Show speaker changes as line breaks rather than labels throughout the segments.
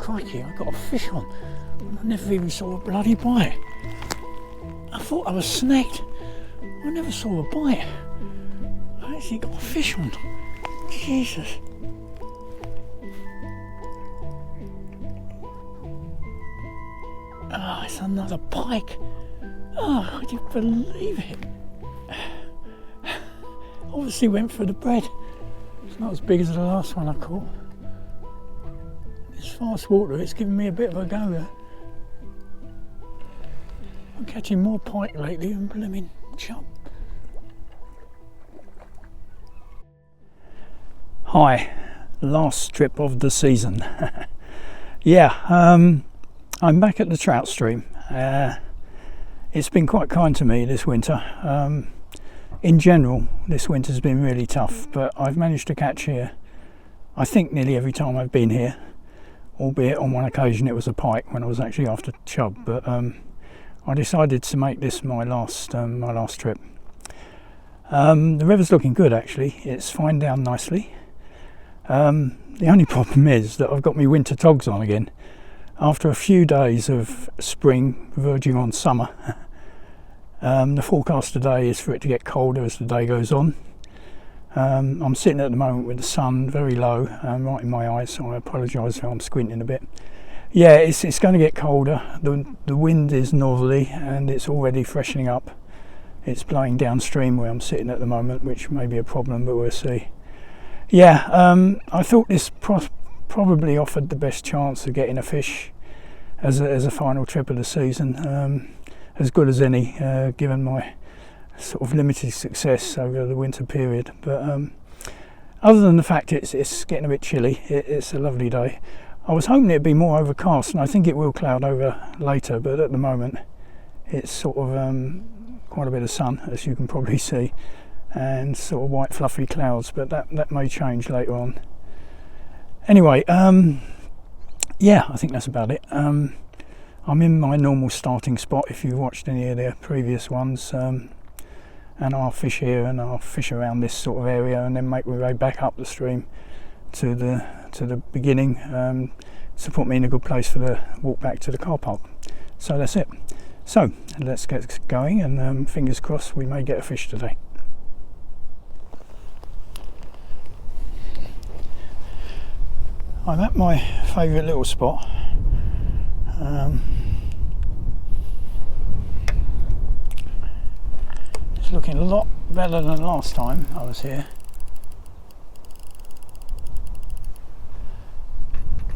crikey, I got a fish on. I never even saw a bloody bite. I thought I was snagged. I never saw a bite. I actually got a fish on. Jesus. Oh, it's another pike. Oh, would you believe it? Obviously went for the bread. It's not as big as the last one I caught. It's fast water, it's giving me a bit of a go there. I'm catching more pike lately than blooming chub. Hi, last trip of the season. Yeah, I'm back at the trout stream. It's been quite kind to me this winter. In general, this winter's been really tough, but I've managed to catch here, I think, nearly every time I've been here, albeit on one occasion it was a pike when I was actually after chub, but I decided to make this my last trip. The river's looking good actually, it's fine down nicely. The only problem is that I've got my winter togs on again. After a few days of spring verging on summer, the forecast today is for it to get colder as the day goes on. I'm sitting at the moment with the sun very low, right in my eyes, so I apologise if I'm squinting a bit. Yeah, it's going to get colder. The wind is northerly and it's already freshening up. It's blowing downstream where I'm sitting at the moment, which may be a problem, but we'll see. Yeah, I thought this probably offered the best chance of getting a fish as a final trip of the season. As good as any, given my sort of limited success over the winter period. But other than the fact it's getting a bit chilly, it's a lovely day. I was hoping it'd be more overcast, and I think it will cloud over later, but at the moment it's sort of quite a bit of sun, as you can probably see, and sort of white fluffy clouds, but that may change later on. Anyway, yeah, I think that's about it. I'm in my normal starting spot if you've watched any of their previous ones, and I'll fish here and I'll fish around this sort of area and then make my way back up the stream to the beginning, to put me in a good place for the walk back to the car park. So that's it. So let's get going, and fingers crossed we may get a fish today. I'm at my favourite little spot. It's looking a lot better than last time I was here.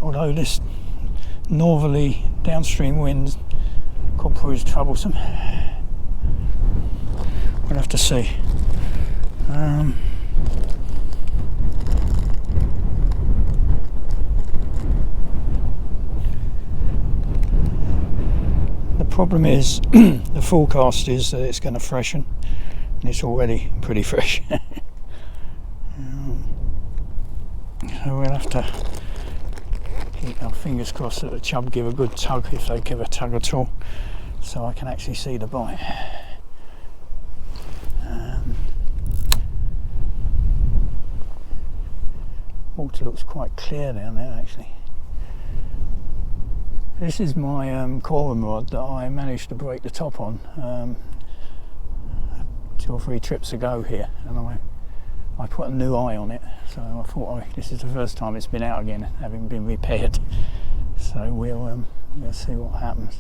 Although this northerly downstream wind could prove troublesome. We'll have to see. The problem is the forecast is that it's going to freshen, and it's already pretty fresh. So we'll have to keep our fingers crossed that the chub give a good tug, if they give a tug at all, so I can actually see the bite. Water looks quite clear down there actually. This is my corum rod that I managed to break the top on 2 or 3 trips ago here, and I put a new eye on it, so I thought this is the first time it's been out again, having been repaired. So we'll see what happens.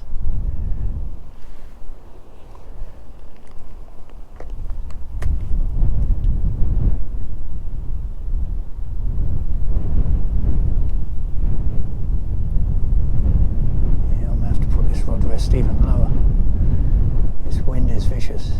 Yeah, I'm going to have to put this rod rest even lower. This wind is vicious.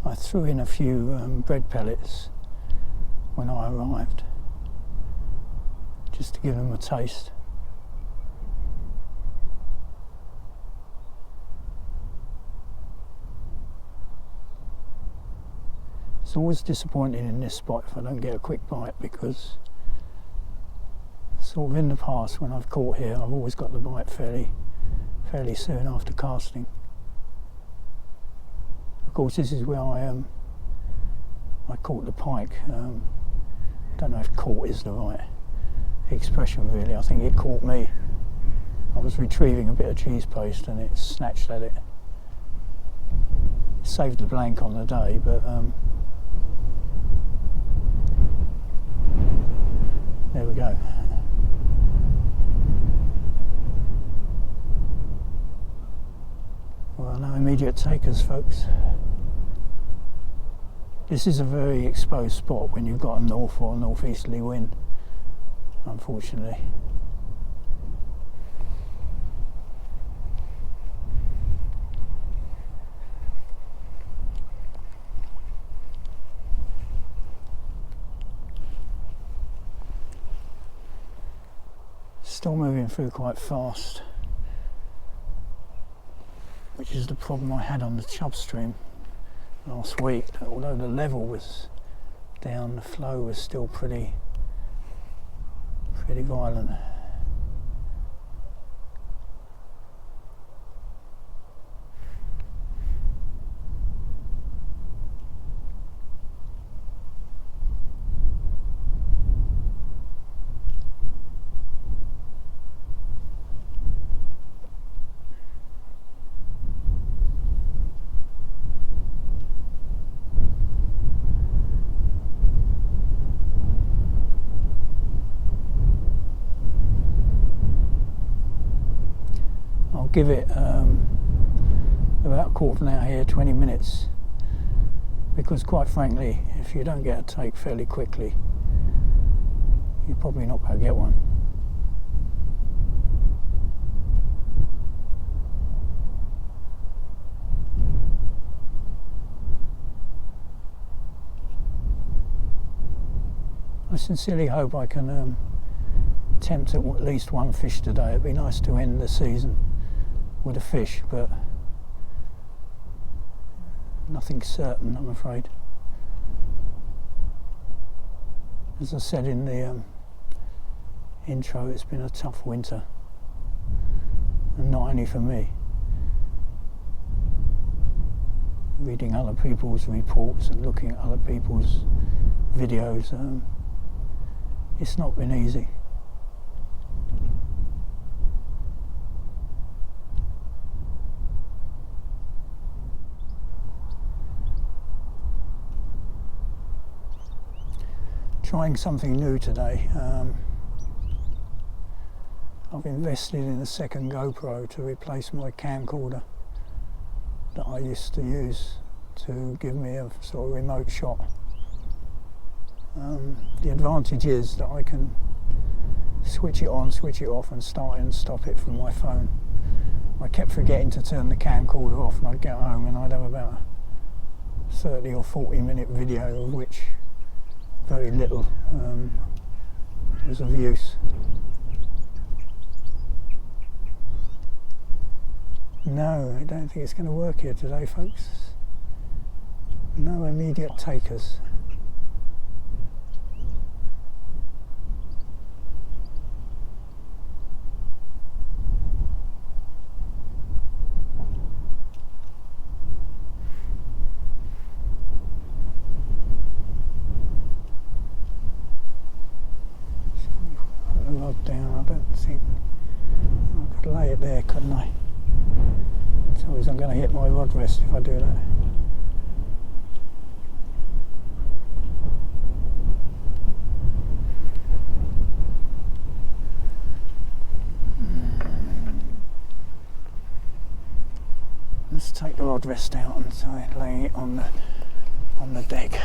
I threw in a few bread pellets when I arrived, just to give them a taste. It's always disappointing in this spot if I don't get a quick bite, because sort of in the past when I've caught here, I've always got the bite fairly soon after casting. Of course, this is where I caught the pike. I don't know if caught is the right expression really. I think it caught me. I was retrieving a bit of cheese paste and it snatched at it. It saved the blank on the day, but there we go. Well, no immediate takers, folks. This is a very exposed spot when you've got a north or northeasterly wind, unfortunately. Still moving through quite fast, which is the problem I had on the chub stream last week. Although the level was down, the flow was still pretty violent. Give it about a quarter of an hour here, 20 minutes, because quite frankly, if you don't get a take fairly quickly, you're probably not going to get one. I sincerely hope I can attempt at least one fish today. It'd be nice to end the season with a fish, but nothing's certain, I'm afraid. As I said in the intro, it's been a tough winter, and not only for me. Reading other people's reports and looking at other people's videos, it's not been easy. Trying something new today. I've invested in a second GoPro to replace my camcorder that I used to use to give me a sort of remote shot. The advantage is that I can switch it on, switch it off, and start and stop it from my phone. I kept forgetting to turn the camcorder off, and I'd get home and I'd have about a 30 or 40 minute video, of which very little was of use. No, I don't think it's going to work here today, folks. No immediate takers. Down, I don't think I could lay it there, couldn't I? It's always I'm going to hit my rod rest if I do that. Let's take the rod rest out and try laying it on the deck.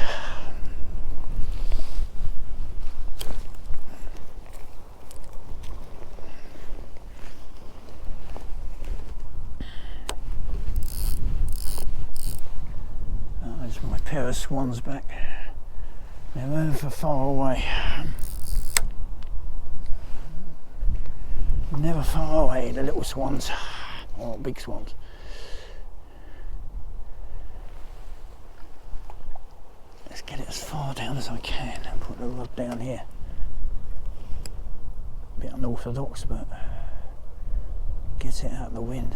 My pair of swans back. They're moving for far away. never far away, the little swans, or big swans. Let's get it as far down as I can and put the rod down here. A bit unorthodox, but gets it out of the wind.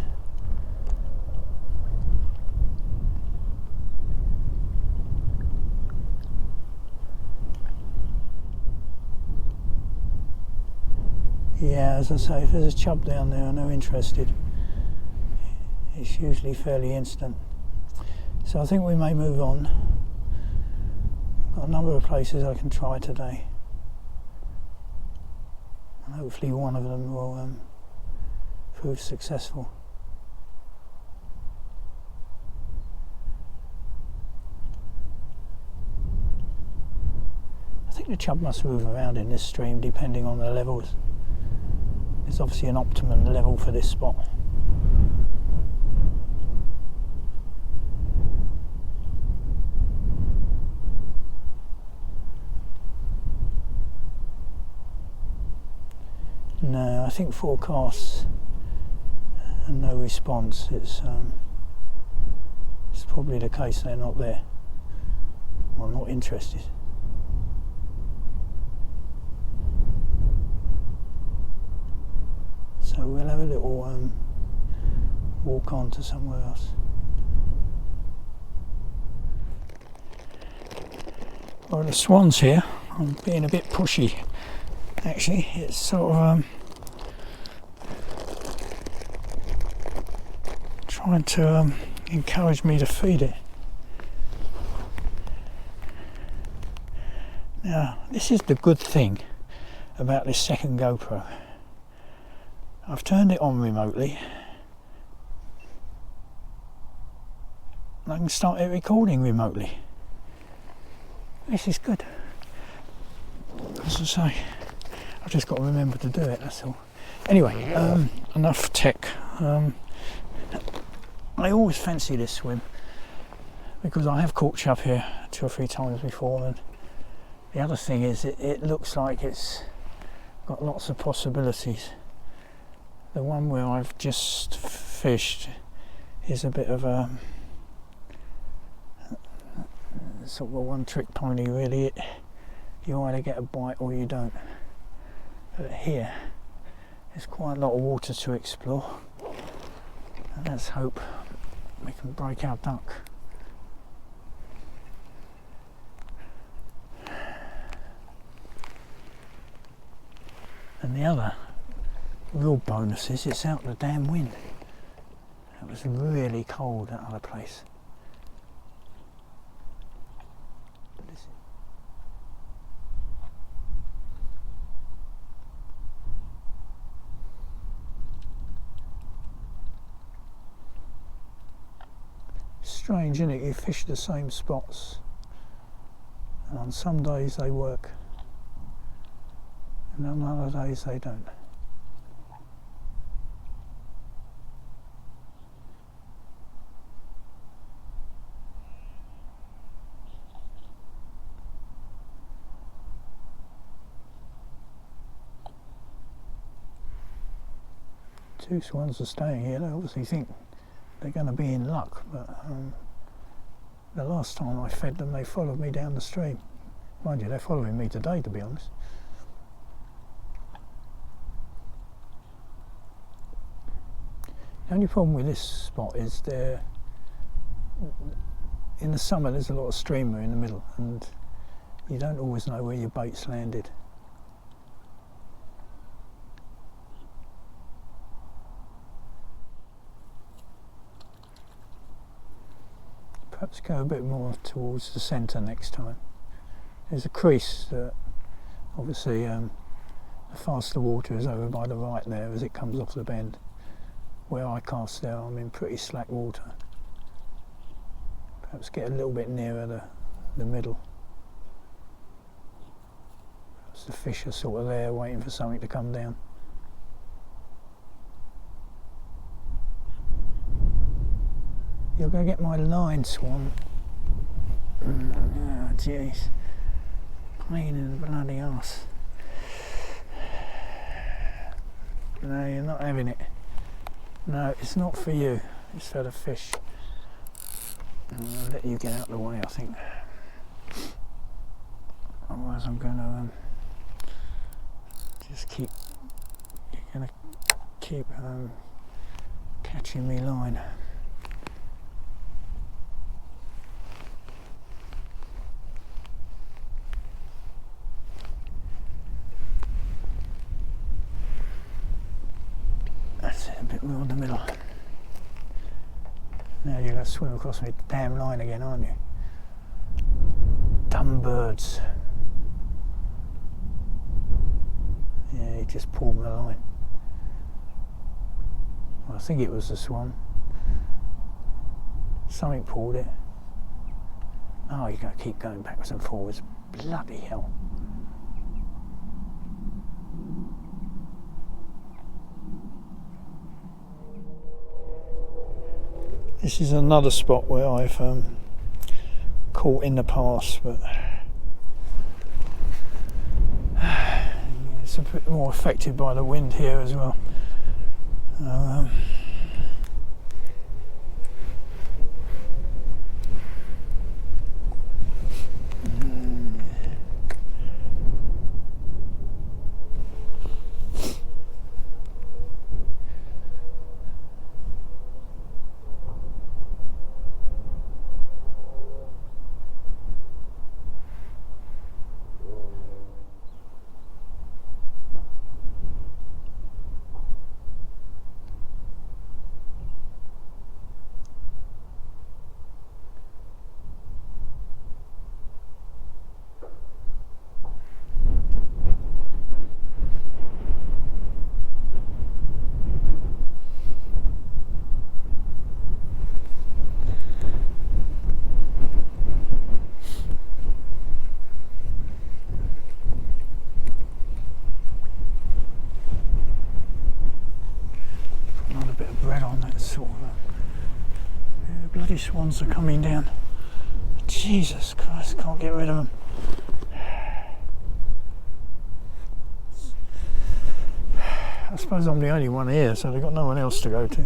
Yeah, as I say, if there's a chub down there, I know interested. It's usually fairly instant. So I think we may move on. Got a number of places I can try today. And hopefully one of them will prove successful. I think the chub must move around in this stream depending on the levels. There's obviously an optimum level for this spot. No, I think forecasts and no response. It's probably the case they're not there. Well, not interested. So we'll have a little walk on to somewhere else. Well, the swans here, I'm being a bit pushy. Actually, it's sort of trying to encourage me to feed it. Now, this is the good thing about this second GoPro. I've turned it on remotely. I can start it recording remotely. This is good. As I say, I've just got to remember to do it, that's all. Anyway, enough tech. I always fancy this swim because I have caught chub here 2 or 3 times before, and the other thing is it looks like it's got lots of possibilities. The one where I've just fished is a bit of a sort of a one-trick pony, really. You either get a bite or you don't. But here, there's quite a lot of water to explore, and let's hope we can break our duck. And the other real bonus is it's out in the damn wind. It was really cold at other place. Strange, isn't it? You fish the same spots, and on some days they work, and on other days they don't. Two swans are staying here. They obviously think they're going to be in luck, but the last time I fed them they followed me down the stream. Mind you, they're following me today, to be honest. The only problem with this spot is in the summer there's a lot of streamer in the middle, and you don't always know where your bait's landed. Perhaps go a bit more towards the centre next time. There's a crease that obviously the faster water is over by the right there as it comes off the bend. Where I cast there I'm in pretty slack water. Perhaps get a little bit nearer the middle. Perhaps the fish are sort of there waiting for something to come down. You're going to get my line, swan. Oh, jeez. Pain in the bloody arse. No, you're not having it. No, it's not for you. It's for the fish. I'll let you get out of the way, I think. Otherwise I'm going to just keep, you're going to keep catching me line. That's it, a bit more in the middle. Now you're going to swim across my damn line again, aren't you? Dumb birds. Yeah, he just pulled my line. Well, I think it was the swan. Something pulled it. Oh, you're going to keep going backwards and forwards. Bloody hell. This is another spot where I've caught in the past, but it's a bit more affected by the wind here as well. Bloody swans are coming down. Jesus Christ, can't get rid of them. I suppose I'm the only one here, so they've got no one else to go to.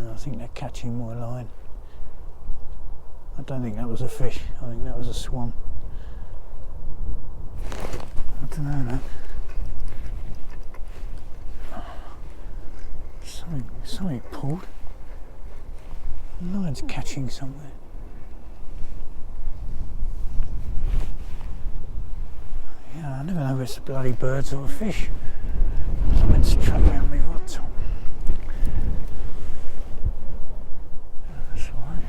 I think they're catching my line. I don't think that was a fish. I think that was a swan. I don't know. Something pulled. The line's catching somewhere. Yeah, I never know if it's bloody birds or a fish. Something's trapped around me. What's on? That's all right.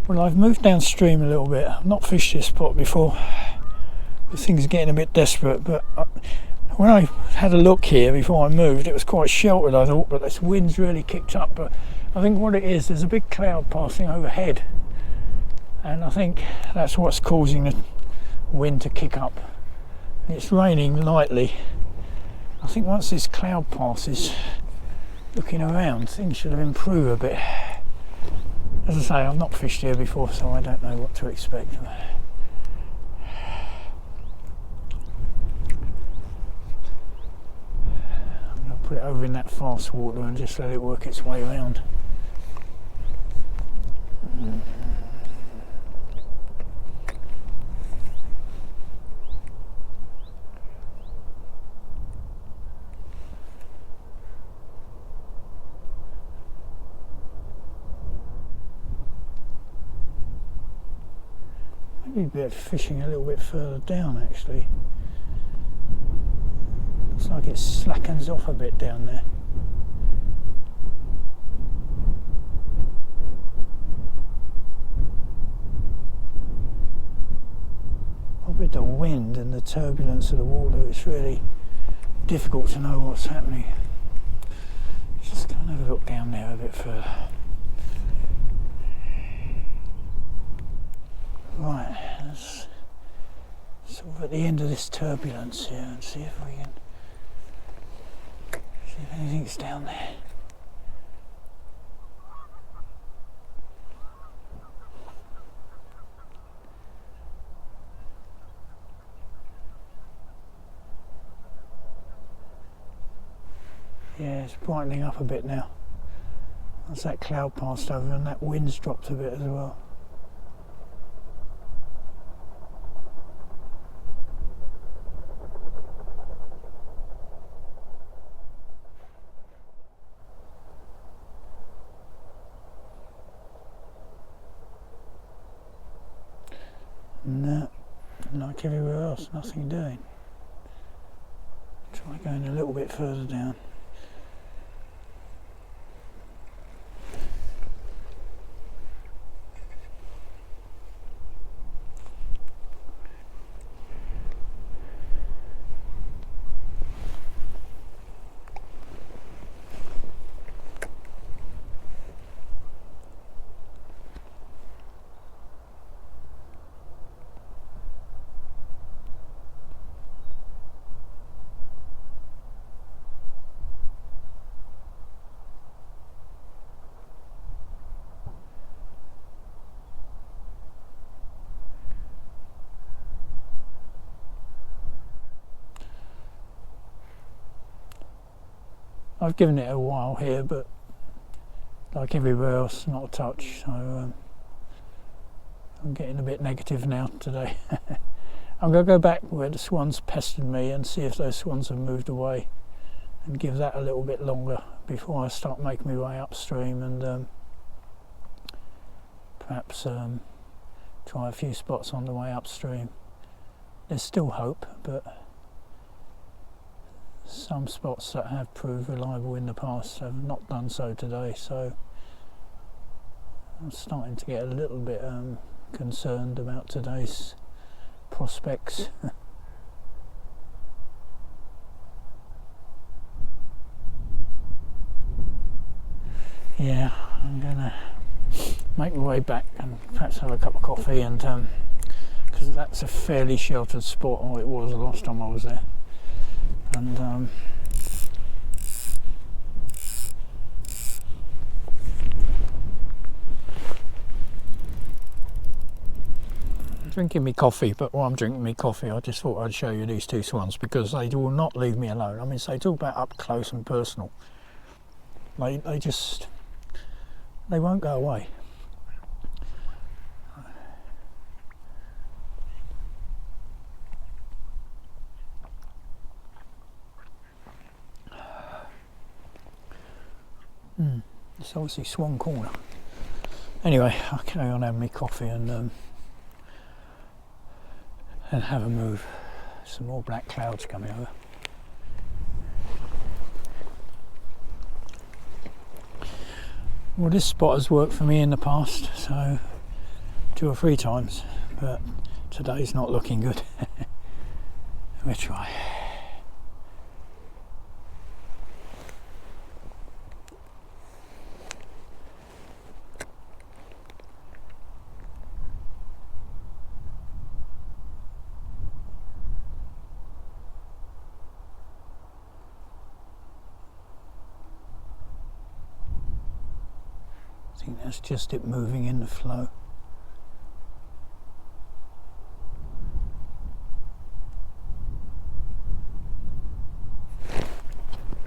Well, I've moved downstream a little bit. I've not fished this spot before. The thing's getting a bit desperate, but when I had a look here before I moved, it was quite sheltered, I thought, but this wind's really kicked up. But I think what it is, there's a big cloud passing overhead, and I think that's what's causing the wind to kick up. And it's raining lightly. I think once this cloud passes, looking around, things should have improved a bit. As I say, I've not fished here before, so I don't know what to expect. I'm going to put it over in that fast water and just let it work its way around. Maybe a bit of fishing a little bit further down actually. Looks like it slackens off a bit down there. With the wind and the turbulence of the water, it's really difficult to know what's happening. Just go and have a look down there a bit further. Right, let's sort of at the end of this turbulence here and see if we can see if anything's down there. Yeah, it's brightening up a bit now. As that cloud passed over and that wind's dropped a bit as well. No, like everywhere else, nothing doing. Try going a little bit further down. I've given it a while here, but like everywhere else, not a touch, so I'm getting a bit negative now today. I'm going to go back where the swans pestered me and see if those swans have moved away and give that a little bit longer before I start making my way upstream and perhaps try a few spots on the way upstream. There's still hope, but some spots that have proved reliable in the past have not done so today, so I'm starting to get a little bit concerned about today's prospects. Yeah, I'm gonna make my way back and perhaps have a cup of coffee, and because that's a fairly sheltered spot, or it was the last time I was there. And drinking me coffee, but while I'm drinking me coffee I just thought I'd show you these two swans because they will not leave me alone. I mean, so talk about up close and personal. They won't go away. It's obviously Swan Corner. Anyway, I'll carry on having my coffee and have a move. Some more black clouds coming over. Well, this spot has worked for me in the past, so 2 or 3 times, but today's not looking good. We'll try. I think that's just it moving in the flow.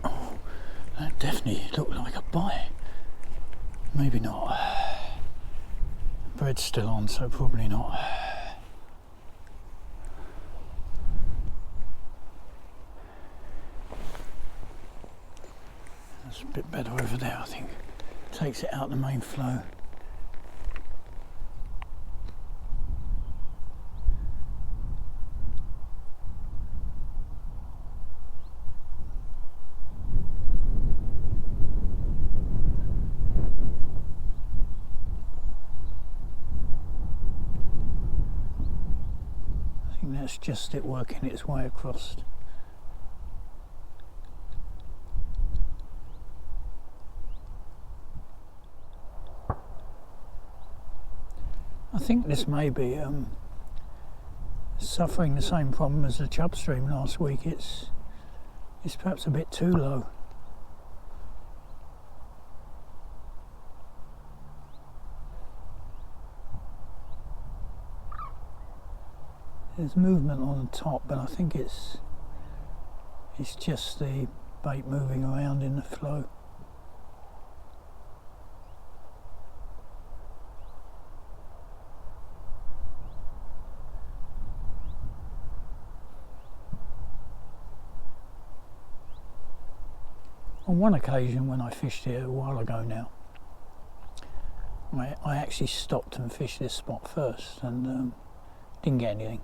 Oh, that definitely looked like a bite. Maybe not. Bread's still on, so probably not. That's a bit better over there, I think. Takes it out the main flow. think that's just it working its way across. I think this may be suffering the same problem as the chub stream last week. It's perhaps a bit too low. There's movement on the top, but I think it's just the bait moving around in the flow. On one occasion when I fished here a while ago now, I actually stopped and fished this spot first and didn't get anything.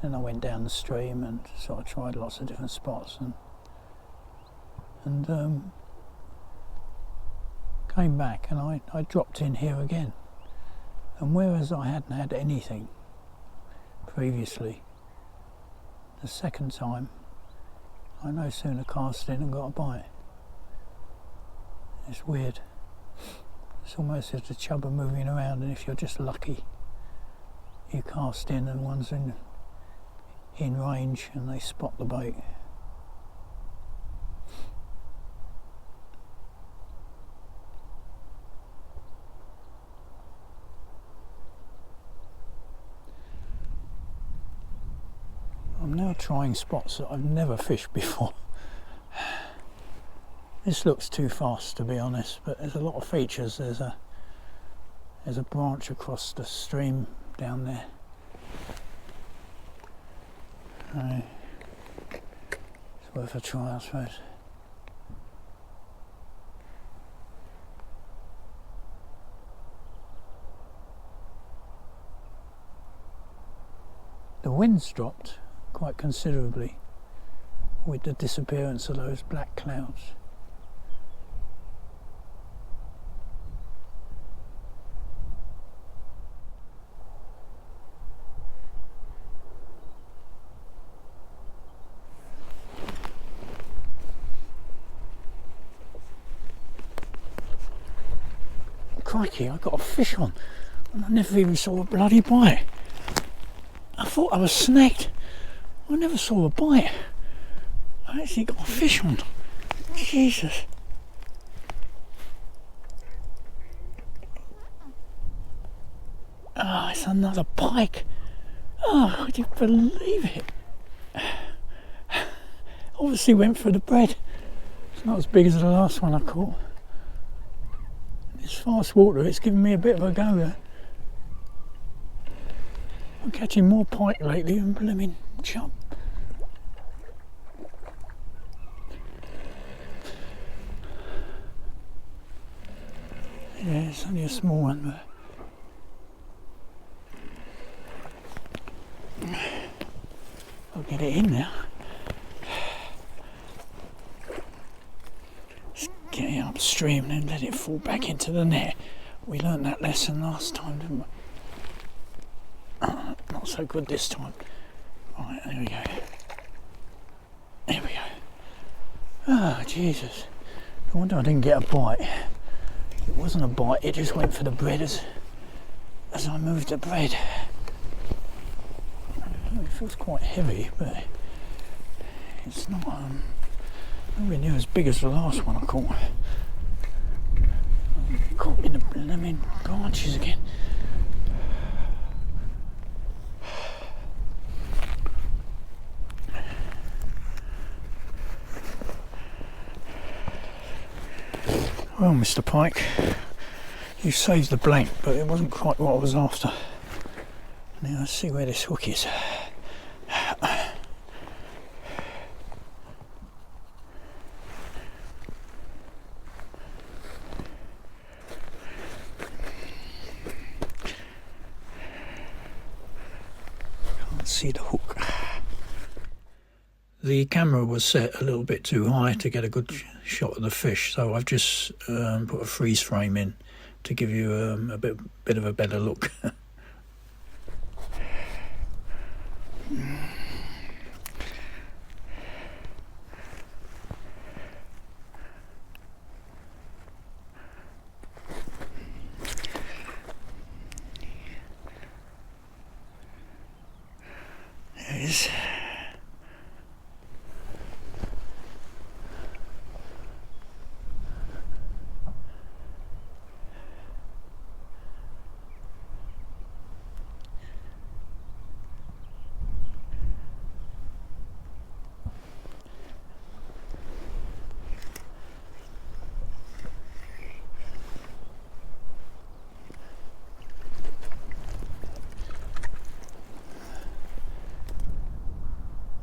Then I went down the stream and sort of tried lots of different spots and came back, and I dropped in here again. And whereas I hadn't had anything previously, the second time I no sooner cast in and got a bite. It's weird. It's almost as the chub are moving around, and if you're just lucky, you cast in and one's in range and they spot the bait. I'm now trying spots that I've never fished before. This looks too fast, to be honest, but there's a lot of features. There's a branch across the stream down there. It's worth a try, I suppose. The wind's dropped quite considerably with the disappearance of those black clouds. Crikey, I got a fish on and I never even saw a bloody bite. I thought I was snagged. I never saw a bite. I actually got a fish on. Jesus. Ah, it's another pike. Oh, would you believe it? Obviously went for the bread. It's not as big as the last one I caught. It's fast water, it's given me a bit of a go there. I'm catching more pike lately than blooming chub. Yeah, it's only a small one, but I'll get it in now. Just get it upstream and then let it fall back into the net. We learned that lesson last time, didn't we? Not so good this time. Right, there we go. There we go. Oh, Jesus. No wonder I didn't get a bite. It wasn't a bite, it just went for the bread as I moved the bread. It feels quite heavy, but it's not nowhere near as big as the last one I caught. Caught in the blooming branches again. Well, Mr. Pike, you saved the blank, but it wasn't quite what I was after. Now let's see where this hook is. Can't see the hook. The camera was set a little bit too high to get a good shot of the fish, so I've just put a freeze frame in to give you a bit of a better look. is.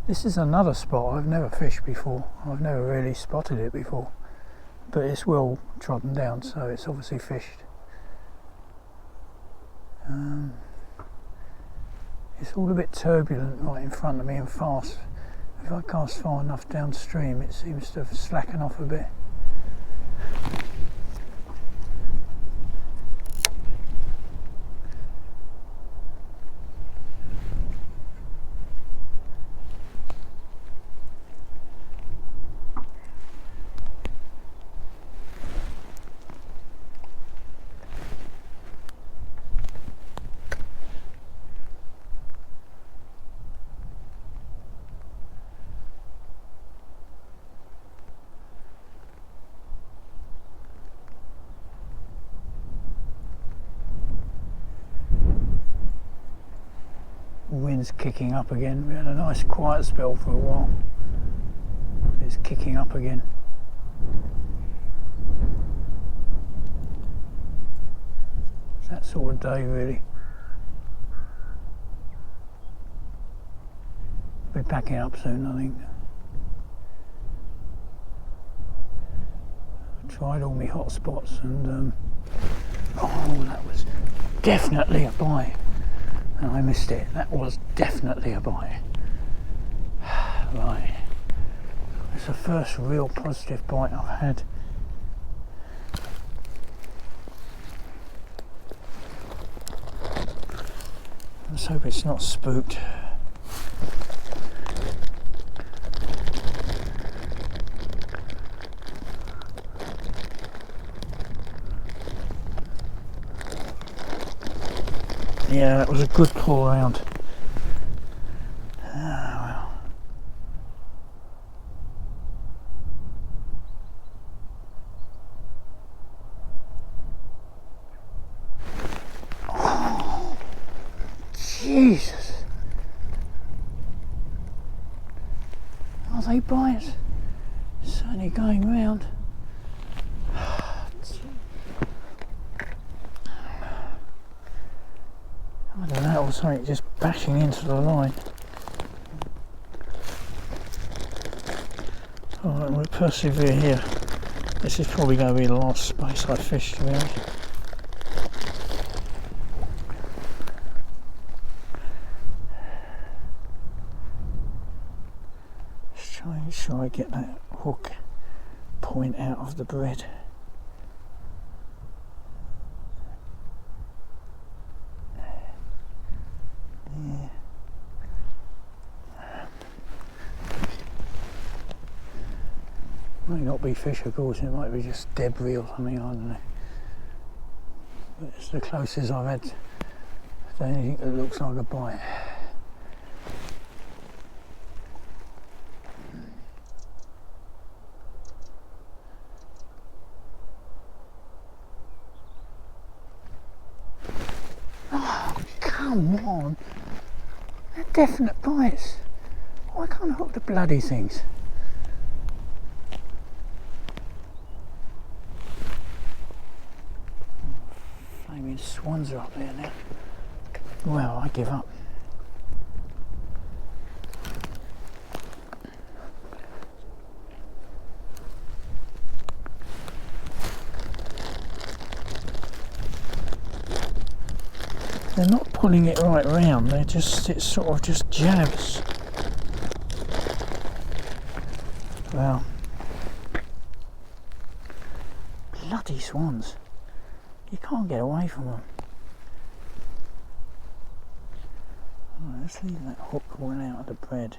This is another spot I've never fished before. I've never really spotted it before, but it's well trodden down, so it's obviously fished. It's all a bit turbulent right in front of me and fast. If I cast far enough downstream, it seems to slacken off a bit. Wind's kicking up again. We had a nice quiet spell for a while. It's kicking up again. It's that sort of day really. We'll be packing up soon, I think. I tried all my hot spots and oh, that was definitely a bite. And I missed it. That was definitely a bite. Right. It's the first real positive bite I've had. Let's hope it's not spooked. Yeah, that was a good pull around. Ah, well. Oh, Jesus. Are they bites? Certainly going round. I don't know, or something just bashing into the line. Alright, we'll persevere here. This is probably going to be the last space I fish, to be honest. Let's try and make sure I get that hook point out of the bread. Might not be fish, of course, it might be just debris or something, I don't know. But it's the closest I've had to anything that looks like a bite. Oh, come on! They're definite bites. Why can't I hook the bloody things? Swans are up there now. Well, I give up. They're not pulling it right round, it's sort of just jabs. Well, bloody swans. You can't get away from them. Right, let's leave that hook one out of the bread.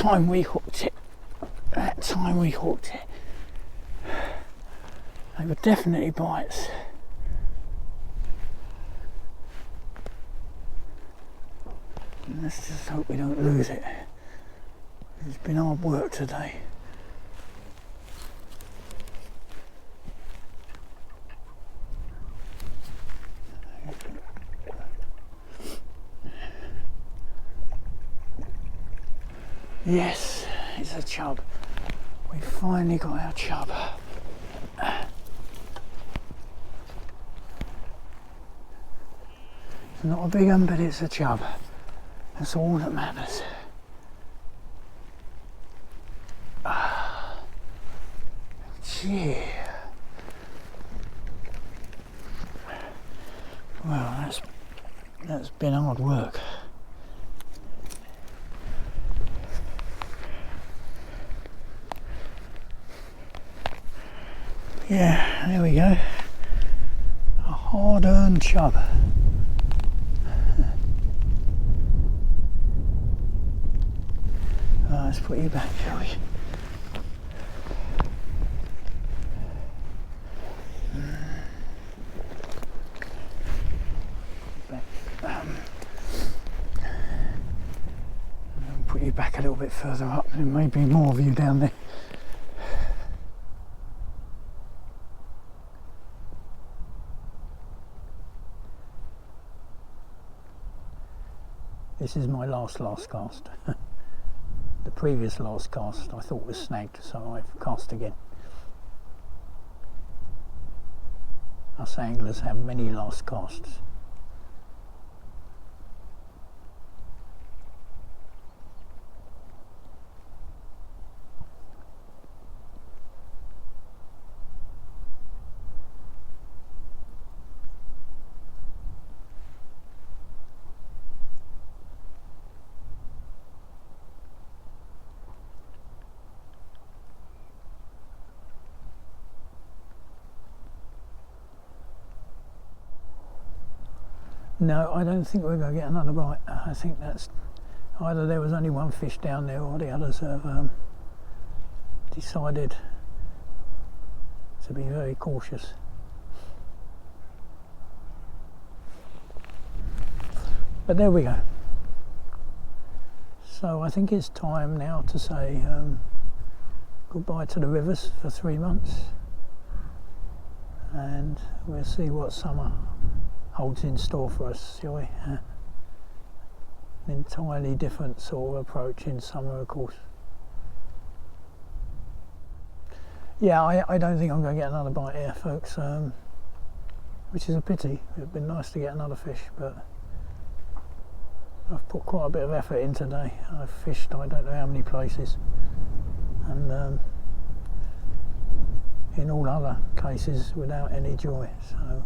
time we hooked it. That time we hooked it. They were definitely bites. And let's just hope we don't lose it. It's been hard work today. Yes, it's a chub. We finally got our chub. It's not a big one, but it's a chub. That's all that matters. Gee. Well, that's been hard work. Yeah, there we go. A hard-earned chub. Let's put you back, shall we? Put you back a little bit further up. There may be more of you down there. This is my last cast. The previous last cast I thought was snagged, so I've cast again. Us anglers have many last casts. No, I don't think we're going to get another bite. I think that's either there was only one fish down there or the others have decided to be very cautious. But there we go. So I think it's time now to say goodbye to the rivers for 3 months, and we'll see what summer holds in store for us, shall we? An entirely different sort of approach in summer, of course. Yeah, I don't think I'm going to get another bite here, folks, which is a pity. It would have been nice to get another fish, but I've put quite a bit of effort in today. I've fished I don't know how many places, and in all other cases without any joy, so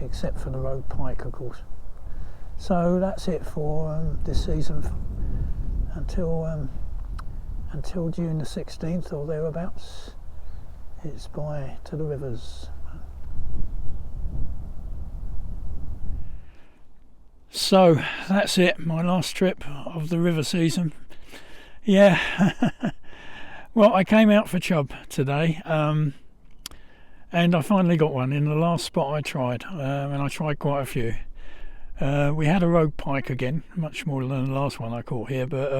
except for the rogue pike, of course. So that's it for this season until June the 16th or thereabouts. It's bye to the rivers. So that's it, my last trip of the river season. Yeah. Well, I came out for chub today, and I finally got one in the last spot I tried, and I tried quite a few. We had a rogue pike again, much smaller than the last one I caught here, but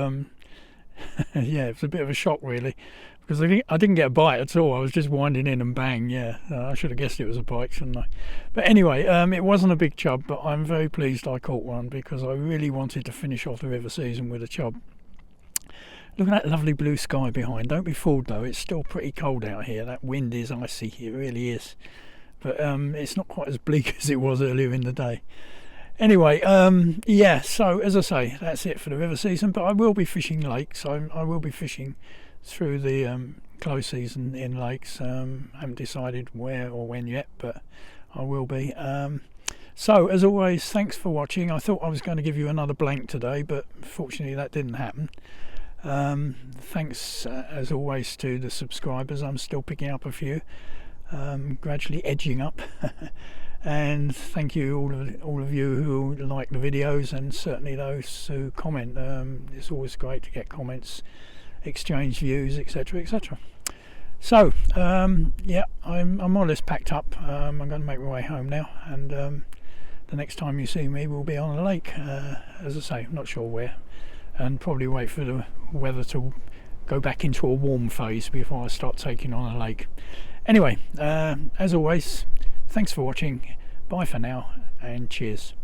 yeah, it was a bit of a shock really, because I didn't get a bite at all. I was just winding in and bang, yeah. I should have guessed it was a pike, shouldn't I? But anyway, it wasn't a big chub, but I'm very pleased I caught one, because I really wanted to finish off the river season with a chub. Look at that lovely blue sky behind. Don't be fooled though, it's still pretty cold out here. That wind is icy, it really is. But it's not quite as bleak as it was earlier in the day. Anyway, yeah, so as I say, that's it for the river season, but I will be fishing lakes. I will be fishing through the close season in lakes. Haven't decided where or when yet, but I will be. So as always, thanks for watching. I thought I was going to give you another blank today, but fortunately that didn't happen. Thanks as always to the subscribers. I'm still picking up a few, gradually edging up. and thank you all of you who like the videos, and certainly those who comment. It's always great to get comments, exchange views, etc, etc. So yeah, I'm more or less packed up. I'm going to make my way home now, and the next time you see me will be on a lake, as I say, I'm not sure where, and probably wait for the weather to go back into a warm phase before I start taking on a lake. Anyway, as always, thanks for watching, bye for now, and cheers.